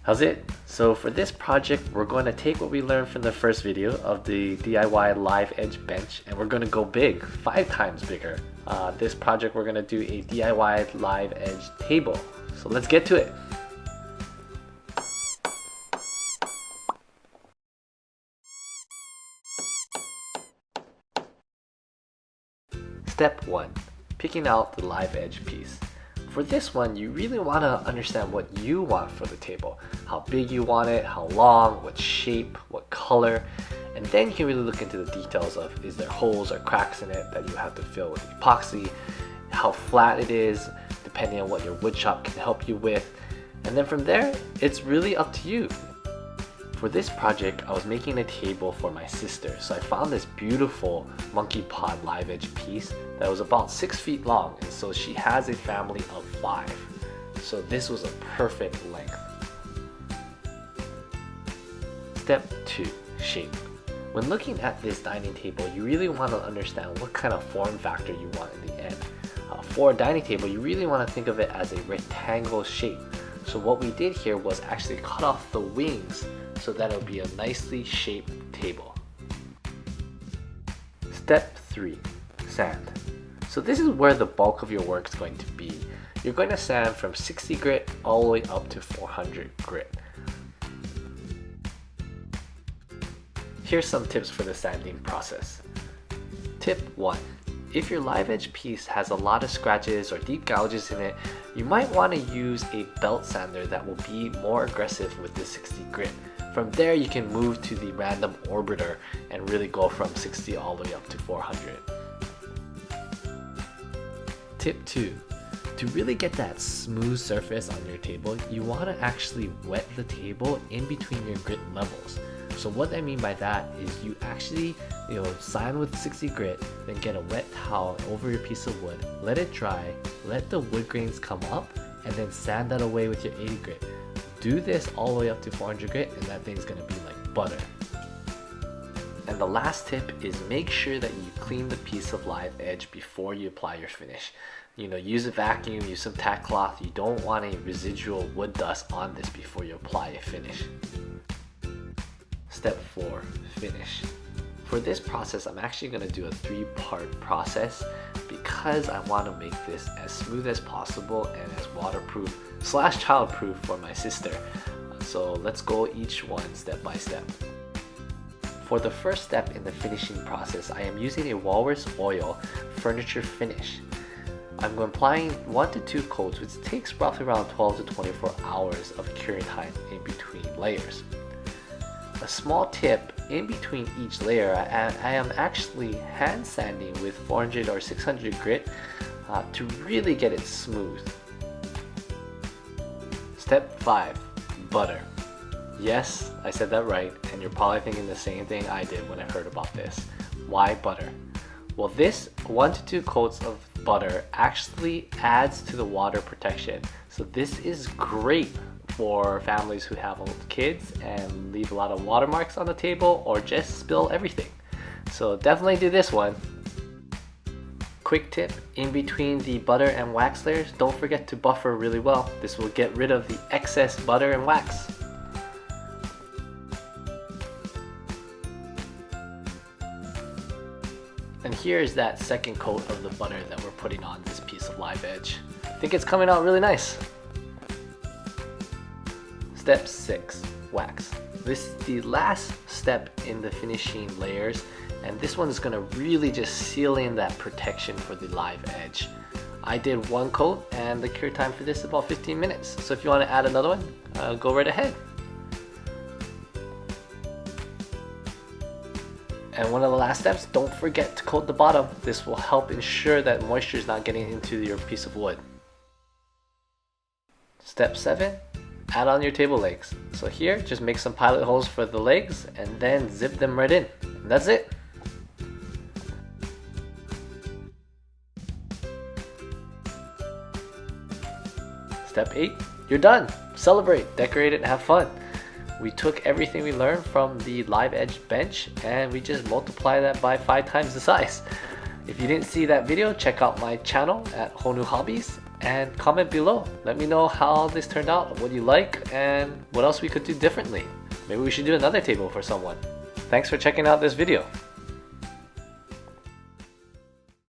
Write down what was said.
How's it? So for this project, we're going to take what we learned from the first video of the DIY live edge bench, and we're going to go big, 5 times bigger. This project, we're going to do a DIY live edge table. So let's get to it. Step 1. Picking out the live edge piece. For this one, you really want to understand what you want for the table. How big you want it, how long, what shape, what color, and then you can really look into the details of is there holes or cracks in it that you have to fill with epoxy, how flat it is, depending on what your wood shop can help you with. And then from there, it's really up to you. For this project, I was making a table for my sister, so I found this beautiful monkey pod live edge piece that was about 6 feet long, and so she has a family of 5. So this was a perfect length. Step 2. Shape. When looking at this dining table, you really want to understand what kind of form factor you want in the end. For a dining table, you really want to think of it as a rectangle shape. So what we did here was actually cut off the wings so that it'll be a nicely shaped table. Step 3. Sand. So this is where the bulk of your work is going to be. You're going to sand from 60 grit all the way up to 400 grit. Here's some tips for the sanding process. Tip 1. If your live edge piece has a lot of scratches or deep gouges in it, you might want to use a belt sander that will be more aggressive with the 60 grit. From there, you can move to the random Orbital and really go from 60 all the way up to 400. Tip 2. To really get that smooth surface on your table, you want to actually wet the table in between your grit levels. So what I mean by that is you actually sand with 60 grit, then get a wet towel over your piece of wood, let it dry, let the wood grains come up, and then sand that away with your 80 grit. Do this all the way up to 400 grit, and that thing's gonna be like butter. And the last tip is make sure that you clean the piece of live edge before you apply your finish. Use a vacuum, use some tack cloth. You don't want any residual wood dust on this before you apply a finish. Step 4. Finish. For this process, I'm actually going to do a 3-part process because I want to make this as smooth as possible and as waterproof / childproof for my sister. So let's go each one step by step. For the first step in the finishing process, I am using a walrus oil furniture finish. I'm applying 1 to 2 coats, which takes roughly around 12 to 24 hours of curing time in between layers. A small tip, in between each layer, I am actually hand sanding with 400 or 600 grit to really get it smooth. Step 5. Butter. Yes, I said that right, and you're probably thinking the same thing I did when I heard about this. Why butter? Well, this 1 to 2 coats of butter actually adds to the water protection. So this is great for families who have kids and leave a lot of watermarks on the table or just spill everything. So definitely do this one. Quick tip, in between the butter and wax layers, don't forget to buffer really well. This will get rid of the excess butter and wax. And here's that second coat of the butter that we're putting on this piece of live edge. I think it's coming out really nice. Step 6. Wax. This is the last step in the finishing layers, and this one is going to really just seal in that protection for the live edge. I did 1 coat, and the cure time for this is about 15 minutes. So if you want to add another one, go right ahead. And one of the last steps, don't forget to coat the bottom. This will help ensure that moisture is not getting into your piece of wood. Step 7. Add on your table legs. So here, just make some pilot holes for the legs and then zip them right in. And that's it. Step 8. You're done. Celebrate, decorate it, and have fun. We took everything we learned from the live edge bench and we just multiply that by 5 times the size. If you didn't see that video, check out my channel at Honu Hobbies. and comment below. Let me know how this turned out, what you like, and what else we could do differently. Maybe we should do another table for someone. Thanks for checking out this video.